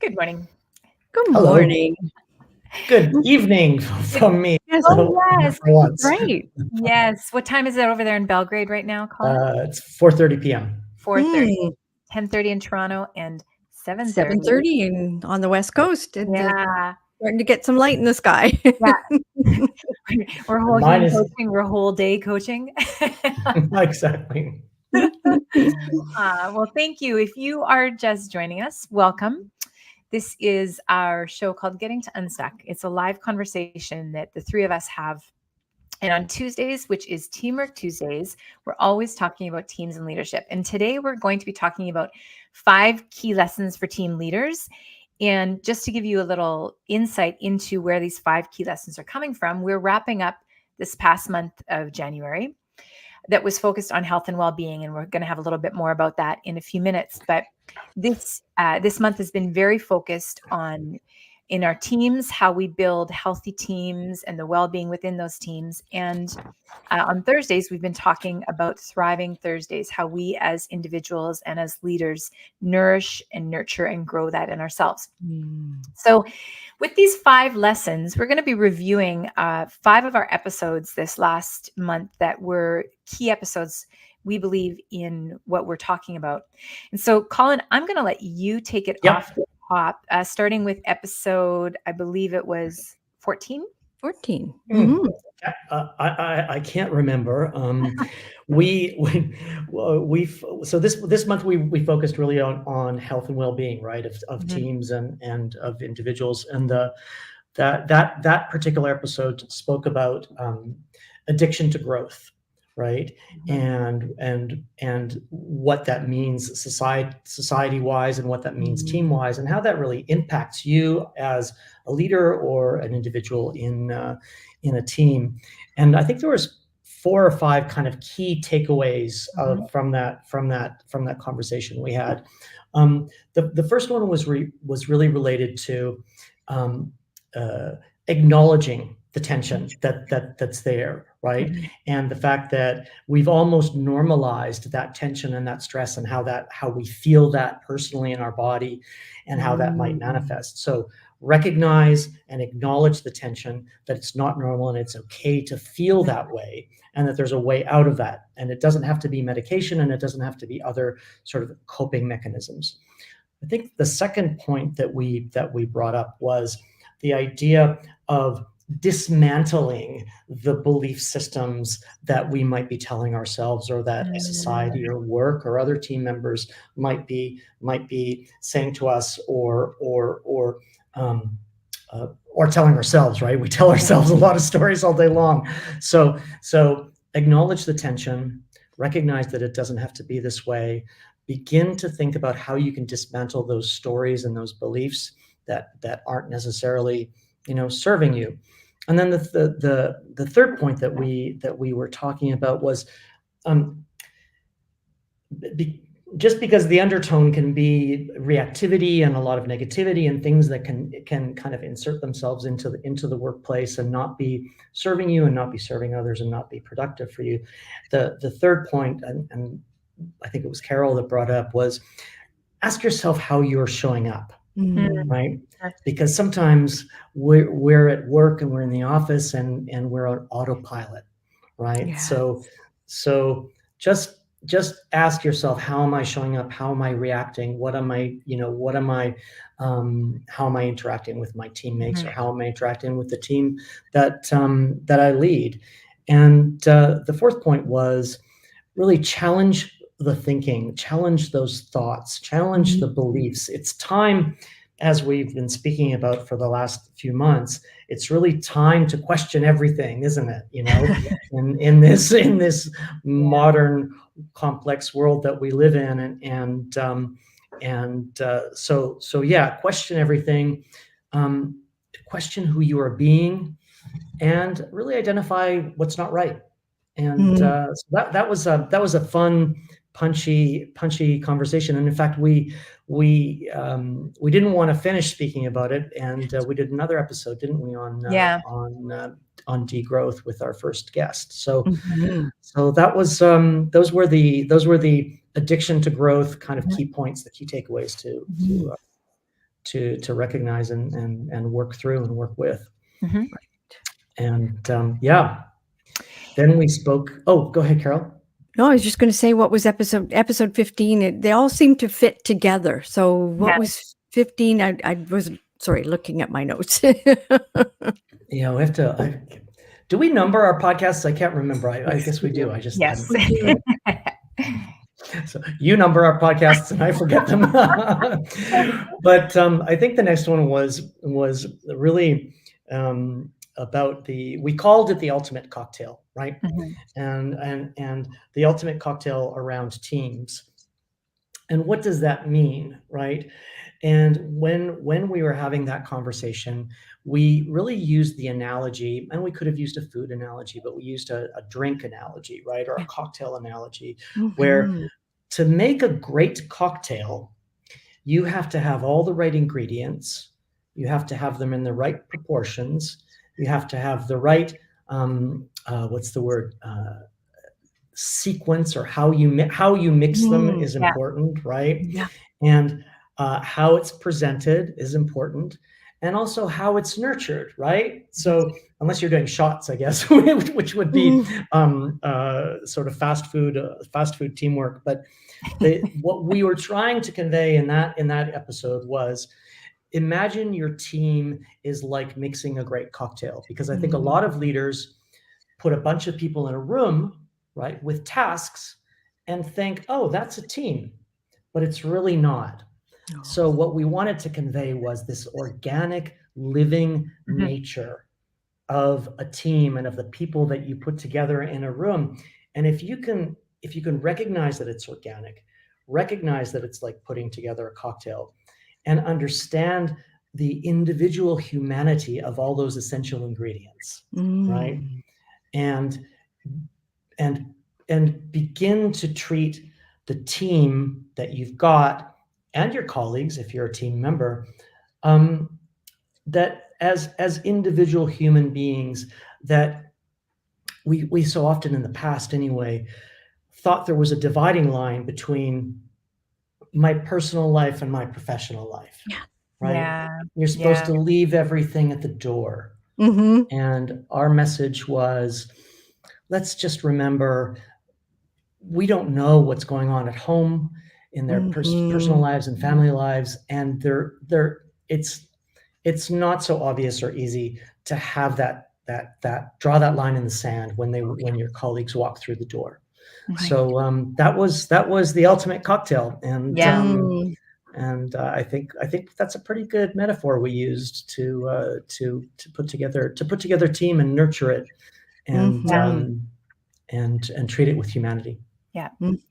Good morning. Good Hello. morning. Good evening from me. Yes. Oh, yes. For once. Right. Yes. What time is it over there in Belgrade right now, Colin? It's 4:30 p.m. 4:30, 10:30 in Toronto, and 7:30. 7:30 and on the West Coast. It's Yeah. starting to get some light in the sky. Yeah. We're whole Mine game is- coaching. We're whole day coaching. Exactly. Well, thank you. If you are just joining us, welcome. This is our show called Getting to Unstuck. It's a live conversation that the three of us have. And on Tuesdays, which is Teamwork Tuesdays, we're always talking about teams and leadership. And today we're going to be talking about 5 key lessons for team leaders. And just to give you a little insight into where these 5 key lessons are coming from, we're wrapping up this past month of January that was focused on health and well-being, and we're going to have a little bit more about that in a few minutes. But this month has been very focused on, in our teams, how we build healthy teams and the well-being within those teams. And on Thursdays, we've been talking about Thriving Thursdays, how we as individuals and as leaders nourish and nurture and grow that in ourselves. So with these 5 lessons, we're going to be reviewing 5 of our episodes this last month that were key episodes, we believe, in what we're talking about. And so, Colin, I'm going to let you take it off the top, starting with episode, I believe it was 14. 14. I can't remember. So this month we focused really on health and well-being, right, of teams and of individuals, and that particular episode spoke about addiction to growth, right, and what that means society-wise, and what that means team-wise, and how that really impacts you as a leader or an individual in a team. And I think there was 4 or 5 kind of key takeaways from that conversation we had. The first one was really related to acknowledging the tension that's there, right? And the fact that we've almost normalized that tension and that stress, and how we feel that personally in our body, and how that might manifest. So recognize and acknowledge the tension, that it's not normal and it's okay to feel that way, and that there's a way out of that. And it doesn't have to be medication, and it doesn't have to be other sort of coping mechanisms. I think the second point that we brought up was the idea of dismantling the belief systems that we might be telling ourselves, or that society or work or other team members might be saying to us, or telling ourselves, right? We tell ourselves a lot of stories all day long. So acknowledge the tension, recognize that it doesn't have to be this way. Begin to think about how you can dismantle those stories and those beliefs that aren't necessarily, serving you. And then the third point that we were talking about was, just because the undertone can be reactivity and a lot of negativity and things that can kind of insert themselves into the workplace and not be serving you, and not be serving others, and not be productive for you. The third point, and I think it was Carol that brought up, was ask yourself how you're showing up. Right? Because sometimes we're at work and we're in the office and we're on autopilot, right? Yes. So just ask yourself, how am I showing up? How am I reacting? How am I interacting with my teammates, or how am I interacting with the team that I lead? And the fourth point was really challenge the thinking, challenge those thoughts, challenge the beliefs. It's time, as we've been speaking about for the last few months, it's really time to question everything, isn't it? In this modern complex world that we live in, so question everything, question who you are being, and really identify what's not right. And so that was a fun, punchy conversation. And in fact, we didn't want to finish speaking about it, and we did another episode, didn't we, on degrowth with our first guest. So so that was those were the addiction to growth kind of key points, the key takeaways to recognize and work through and work with. Mhm. And then we spoke. Oh, go ahead, Carol. No, I was just going to say, what was episode 15? They all seem to fit together. So what Yeah. was 15? I was, sorry, looking at my notes. Yeah, we have to. Do we number our podcasts? I can't remember. I guess we do. I just Yes. So you number our podcasts and I forget them. But I think the next one was really about we called it the ultimate cocktail, right? Mhm. And the ultimate cocktail around teams. And what does that mean, right? And when we were having that conversation, we really used the analogy, and we could have used a food analogy, but we used a drink analogy, right? Or a cocktail analogy, where Mhm. to make a great cocktail, you have to have all the right ingredients. You have to have them in the right proportions. You have to have the right, what's the word? Sequence, or how you mix them is Yeah. important, right? Yeah. And how it's presented is important, and also how it's nurtured, right? So unless you're doing shots, I guess, which would be sort of fast food teamwork. But what we were trying to convey in that episode was, imagine your team is like mixing a great cocktail, because I think a lot of leaders put a bunch of people in a room, right, with tasks, and think, oh, that's a team, but it's really not. So what we wanted to convey was this organic, living nature of a team and of the people that you put together in a room. And if you can recognize that it's organic, recognize that it's like putting together a cocktail, and understand the individual humanity of all those essential ingredients, right? And begin to treat the team that you've got, and your colleagues, if you're a team member, that as individual human beings, that we so often in the past anyway thought there was a dividing line between my personal life and my professional life, right? Yeah. You're supposed to leave everything at the door. And our message was, let's just remember, we don't know what's going on at home in their personal lives and family lives, and it's not so obvious or easy to have that draw that line in the sand when your colleagues walk through the door. So that was the ultimate cocktail, and I think that's a pretty good metaphor we used to put together team and nurture it, and treat it with humanity. Yeah. And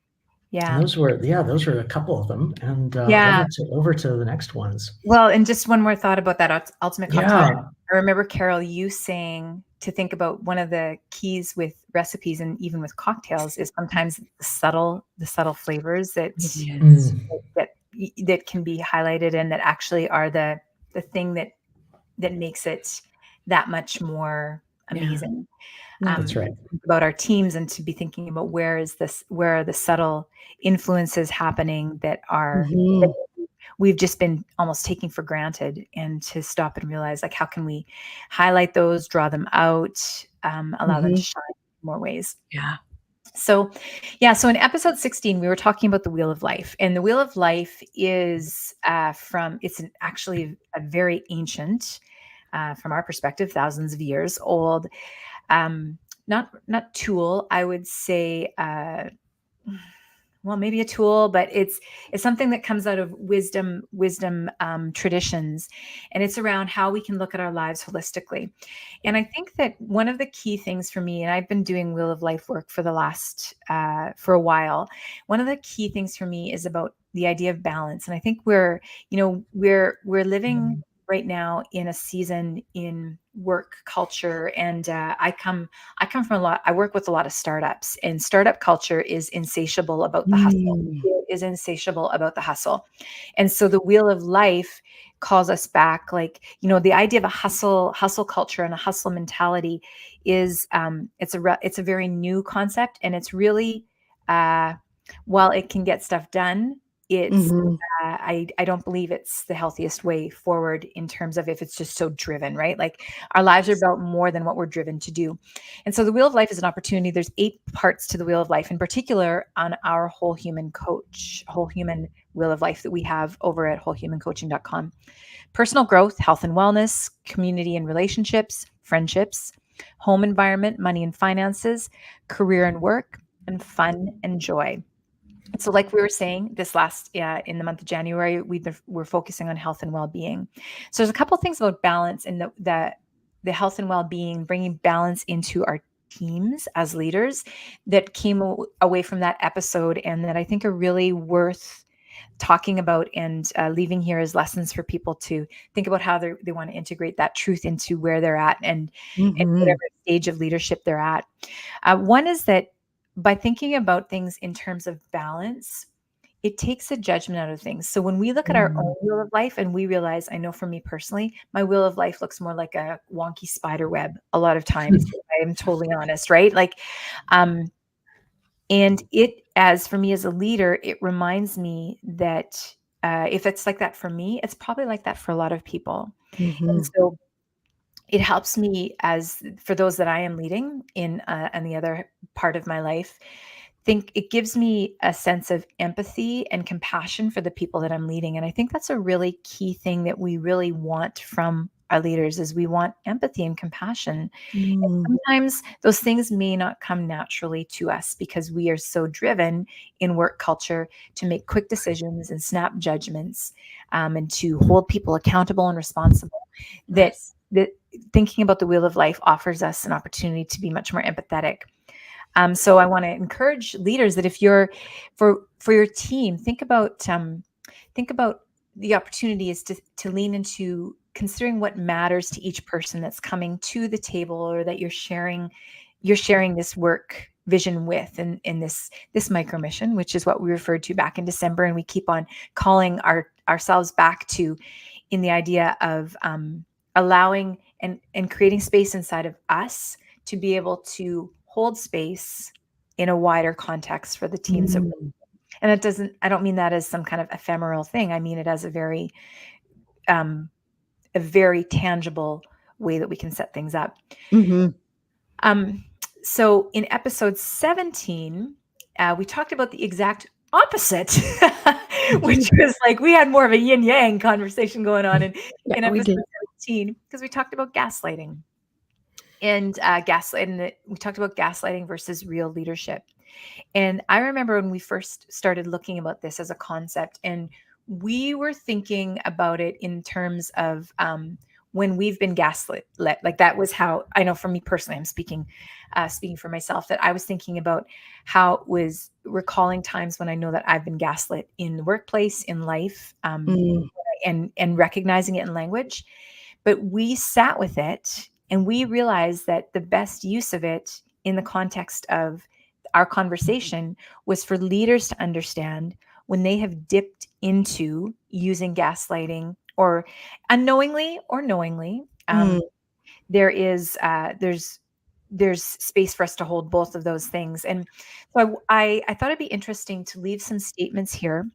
Yeah. those were a couple of them, and Yeah. over to the next ones. Well, and just one more thought about that ultimate cocktail. Yeah. I remember, Carol, you saying to think about one of the keys with recipes and even with cocktails is sometimes the subtle flavors that can be highlighted, and that actually are the thing that makes it that much more amazing. That's right. About our teams, and to be thinking about where are the subtle influences happening that are that we've just been almost taking for granted, and to stop and realize, like, how can we highlight those, draw them out, allow them to shine in more ways. So in episode 16, we were talking about the Wheel of Life, and the Wheel of Life is actually a very ancient, from our perspective, thousands of years old, not tool, I would say, well, maybe a tool, but it's something that comes out of wisdom traditions, and it's around how we can look at our lives holistically. And I think that one of the key things for me, and I've been doing Wheel of Life work for the last for a while, one of the key things for me is about the idea of balance. And I think we're living right now in a season in work culture, and I come from I work with a lot of startups, and startup culture is insatiable about the hustle. It is insatiable about the hustle. And so the Wheel of Life calls us back, like, the idea of a hustle culture and a hustle mentality is it's a very new concept, and it's really while it can get stuff done, It's Mhm. I don't believe it's the healthiest way forward in terms of if it's just so driven, right? Like our lives are about more than what we're driven to do. And so the Wheel of Life is an opportunity. There's 8 parts to the Wheel of Life, in particular on our Whole Human Coach, Whole Human Wheel of Life that we have over at wholehumancoaching.com. Personal growth, health and wellness, community and relationships, friendships, home environment, money and finances, career and work, and fun and joy. So, like we were saying, this last in the month of January, we're focusing on health and well-being. So, there's a couple of things about balance and the health and well-being, bringing balance into our teams as leaders that came away from that episode, and that I think are really worth talking about and leaving here as lessons for people to think about how they want to integrate that truth into where they're at and whatever Mhm. stage of leadership they're at. One is that by thinking about things in terms of balance, it takes a judgment out of things. So when we look at our Mm. own wheel of life and we realize, I know for me personally, my wheel of life looks more like a wonky spider web a lot of times. If I'm totally honest, right? Like, um, and it, as for me as a leader, it reminds me that if it's like that for me, it's probably like that for a lot of people. And Mhm. so it helps me as for those that I am leading in the other part of my life, think it gives me a sense of empathy and compassion for the people that I'm leading. And I think that's a really key thing that we really want from our leaders is we want empathy and compassion. Mm. Sometimes those things may not come naturally to us because we are so driven in work culture to make quick decisions and snap judgments, and to hold people accountable and responsible that Yes. that thinking about the wheel of life offers us an opportunity to be much more empathetic. So I want to encourage leaders that if you're for your team, think about the opportunity is to lean into considering what matters to each person that's coming to the table or that you're sharing this work vision with and in this micro mission, which is what we referred to back in December, and we keep on calling ourselves back to in the idea of allowing and creating space inside of us to be able to hold space in a wider context for the teams that Mm. and I don't mean that as some kind of ephemeral thing. I mean it as um, a very tangible way that we can set things up. Mhm. Um, so in episode 17, we talked about the exact opposite, which was like we had more of a yin yang conversation going on Yeah, in we episode did. 17 because we talked about gaslighting and gaslighting. We talked about gaslighting versus real leadership. And I remember when we first started looking about this as a concept, and we were thinking about it in terms of when we've been gaslit. Like that was how I know for me personally. I'm speaking for myself that I was thinking about how it was recalling times when I know that I've been gaslit in the workplace, in life, Mm. and recognizing it in language. But we sat with it and we realized that the best use of it in the context of our conversation was for leaders to understand when they have dipped into using gaslighting or unknowingly or knowingly. Mm. There is there's space for us to hold both of those things. And so I thought it'd be interesting to leave some statements here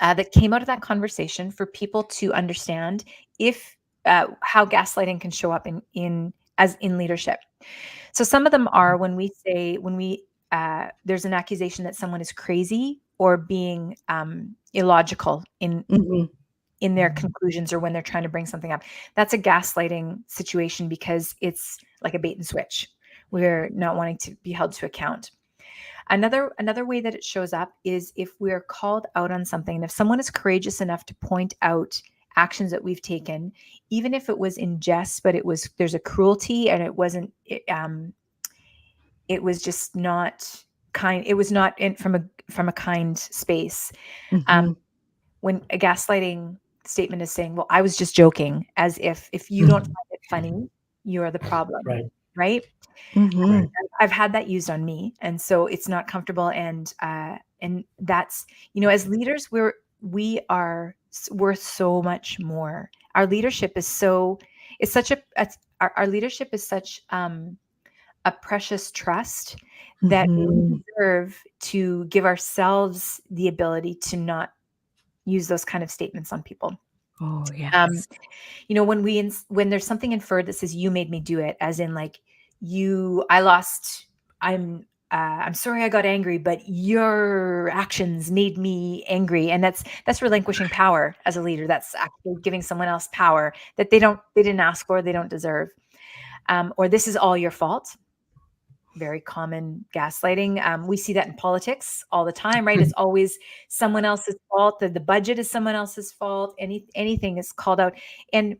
that came out of that conversation for people to understand if how gaslighting can show up in leadership. So some of them are when we there's an accusation that someone is crazy or being illogical Mhm. in their conclusions or when they're trying to bring something up. That's a gaslighting situation because it's like a bait and switch. We're not wanting to be held to account. Another way that it shows up is if we're called out on something. And if someone is courageous enough to point out actions that we've taken, even if it was in jest, but there's a cruelty and it was just not kind. It was not from a kind space. Um, Mhm. when a gaslighting statement is saying, "Well, I was just joking," as if you don't Mhm. find it funny, you're the problem, Right. right? Mhm. Right. I've had that used on me, and so it's not comfortable. And that's as leaders, we are worth so much more. Our leadership is such our leadership is such a precious trust that we Mhm. deserve to give ourselves the ability to not use those kind of statements on people. Oh, Um, yes. when there's something inferred that says you made me do it, as in like I lost, I'm sorry I got angry, but your actions made me angry. And that's relinquishing power as a leader. That's actually giving someone else power that they didn't ask for, they don't deserve. Or this is all your fault. Very common gaslighting. We see that in politics all the time, right? It's always someone else's fault. The budget is someone else's fault. Anything is called out. And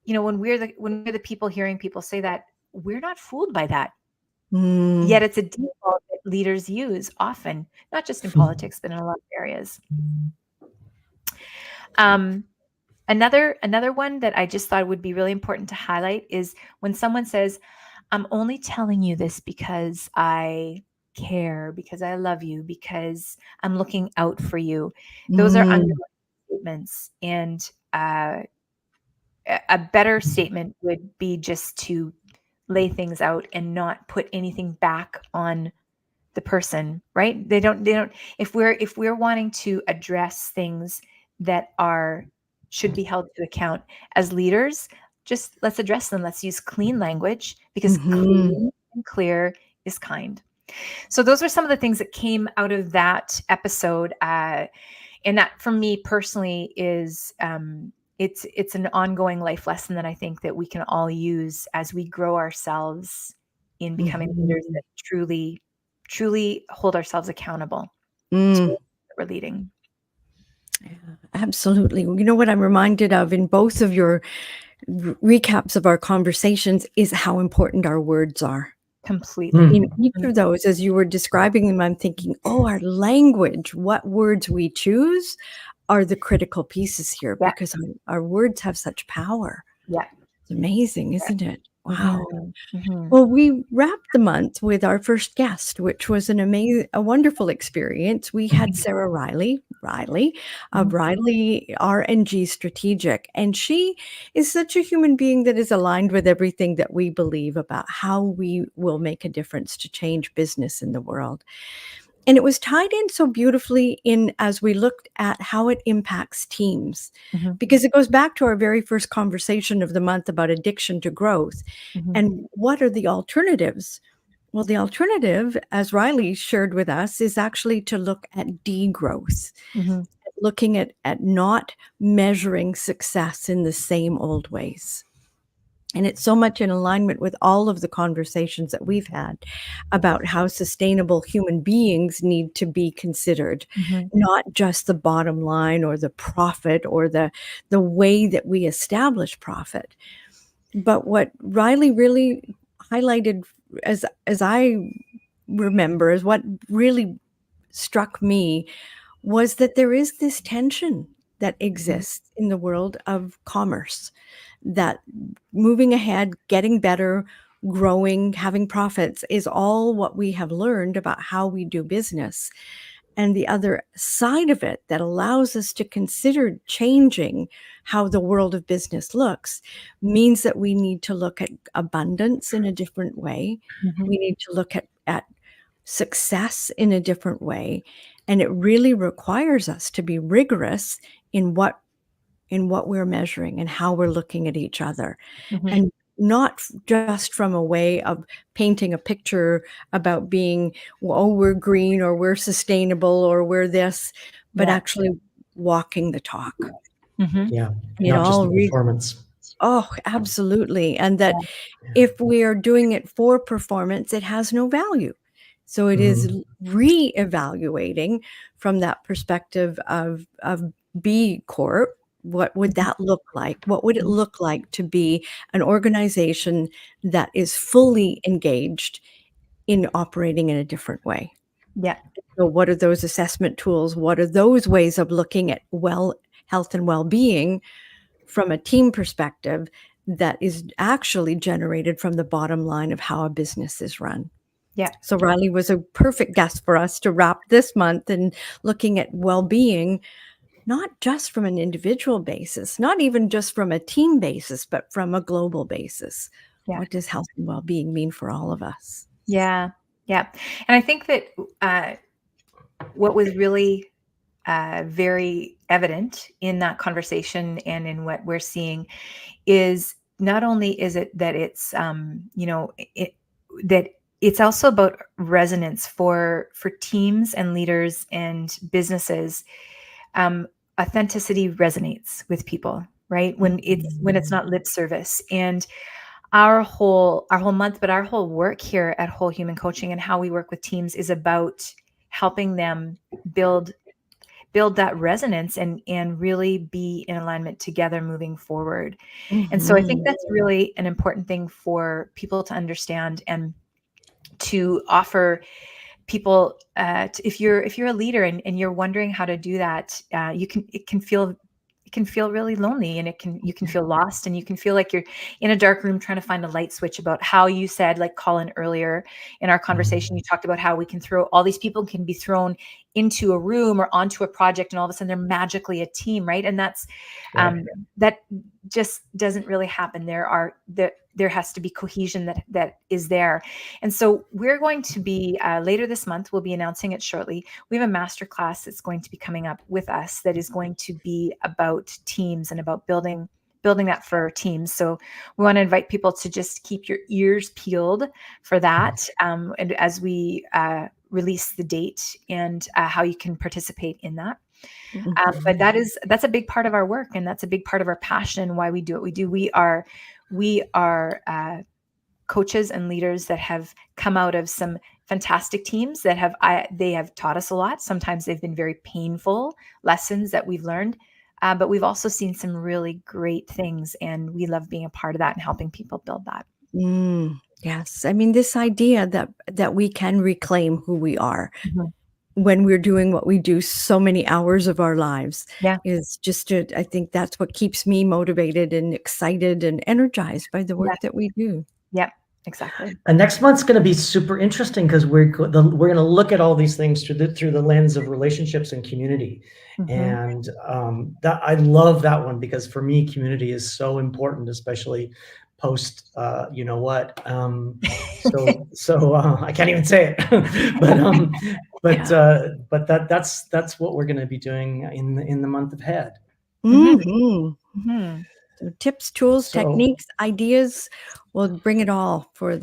when we're the people hearing people say that, we're not fooled by that. Yet Mm. it's a default that leaders use often, not just in politics, but in a lot of areas. Um, another one that I just thought would be really important to highlight is when someone says, I'm only telling you this because I care, because I love you, because I'm looking out for you. Those are Mm. underlying statements. And a better statement would be just to lay things out and not put anything back on the person, right? They don't if we're wanting to address things that should be held to account as leaders, just let's address them. Let's use clean language, because Mhm. clean and clear is kind. So those are some of the things that came out of that episode, and that for me personally is it's an ongoing life lesson that I think that we can all use as we grow ourselves in becoming leaders Mhm. that truly hold ourselves accountable to Mm. what we're leading. Yeah, absolutely. You know what I'm reminded of in both of your recaps of our conversations is how important our words are. Completely. In each of those, as you were describing them, I'm thinking, oh, our language, what words we choose are the critical pieces here, Yeah. because our words have such power. Yeah. It's amazing, isn't it? Wow. Mm-hmm. Well, we wrapped the month with our first guest, which was a wonderful experience. We had Sarah Riley of Riley R&G Strategic, and she is such a human being that is aligned with everything that we believe about how we will make a difference to change business in the world. And it was tied in so beautifully in as we looked at how it impacts teams, Mm-hmm. because it goes back to our very first conversation of the month about addiction to growth. Mm-hmm. And what are the alternatives? Well, the alternative, as Riley shared with us, is actually to look at degrowth, Mm-hmm. looking at not measuring success in the same old ways. And it's so much in alignment with all of the conversations that we've had about how sustainable human beings need to be considered, Mm-hmm. not just the bottom line or the profit or the way that we establish profit. But what Riley really highlighted, as I remember, is what really struck me was that there is this tension that exists in the world of commerce, that moving ahead, getting better, growing, having profits is all what we have learned about how we do business. And the other side of it that allows us to consider changing how the world of business looks means that we need to look at abundance in a different way. Mm-hmm. We need to look at success in a different way. And it really requires us to be rigorous in what we're measuring and how we're looking at each other, Mm-hmm. and not just from a way of painting a picture about being, oh, we're green or we're sustainable or we're this, but Yeah. actually walking the talk. Mm-hmm. Yeah, And it not just all the performance. oh, absolutely. And that Yeah. if we are doing it for performance, it has no value. So it is re-evaluating from that perspective of B Corp. What would that look like? What would it look like to be an organization that is fully engaged in operating in a different way? Yeah. So what are those assessment tools? What are those ways of looking at health and well-being from a team perspective that is actually generated from the bottom line of how a business is run? Yeah. So Riley was a perfect guest for us to wrap this month in looking at well-being, not just from an individual basis, not even just from a team basis, but from a global basis. Yeah. What does health and well-being mean for all of us? Yeah. Yeah. And I think that what was really very evident in that conversation and in what we're seeing is not only is it that it's that it's also about resonance for teams and leaders and businesses. Authenticity resonates with people, right? When it's not lip service. And our whole month, but our whole work here at Whole Human Coaching and how we work with teams is about helping them build that resonance and really be in alignment together moving forward. And so I think that's really an important thing for people to understand and to offer people. If you're a leader and you're wondering how to do that, it can feel really lonely, and you can feel lost, and you can feel like you're in a dark room trying to find a light switch. About how you said, like Colin earlier in our conversation, you talked about how we can throw all these people can be thrown into a room or onto a project, and all of a sudden they're magically a team, right? And that's that just doesn't really happen. There has to be cohesion that is there. And so we're going to be later this month, we'll be announcing it shortly. We have a masterclass that's going to be coming up with us that is going to be about teams and about building that for teams. So we want to invite people to just keep your ears peeled for that. And as we release the date and how you can participate in that. But that's a big part of our work, and that's a big part of our passion and why we do what we do. We are coaches and leaders that have come out of some fantastic teams that they have taught us a lot. Sometimes they've been very painful lessons that we've learned, but we've also seen some really great things, and we love being a part of that and helping people build that. Yes. I mean, this idea that we can reclaim who we are when we're doing what we do so many hours of our lives is just I think that's what keeps me motivated and excited and energized by the work that we do. Yeah, exactly. And next month's going to be super interesting because we're going to look at all these things through the lens of relationships and community. And that I love that one, because for me, community is so important, especially post you know what. So I can't even say it, but that's what we're going to be doing in the month ahead. So tips, tools, techniques, ideas, we'll bring it all for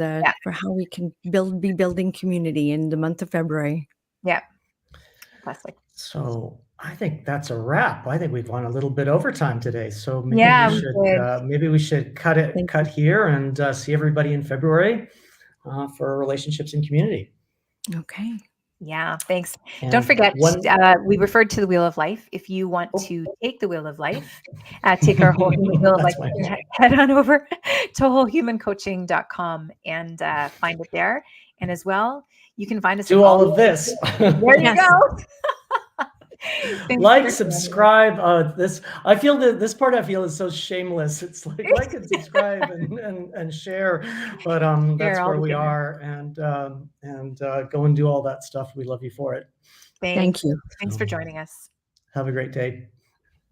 how we can be building community in the month of February. Yeah. Fantastic. So I think that's a wrap. I think we've gone a little bit overtime today. So maybe we should cut here and see everybody in February for relationships and community. Okay. Yeah, thanks. And don't forget, we referred to the Wheel of Life. If you want to take the Wheel of Life, take our Whole Human Wheel of Life, head on over to wholehumancoaching.com and find it there. And as well, you can find us. Do all of this. There you go. Like, subscribe. I feel that this part is so shameless. It's like and subscribe and share, but that's where we are, and go and do all that stuff. We love you for it. Thank you. Thanks for joining us. Have a great day.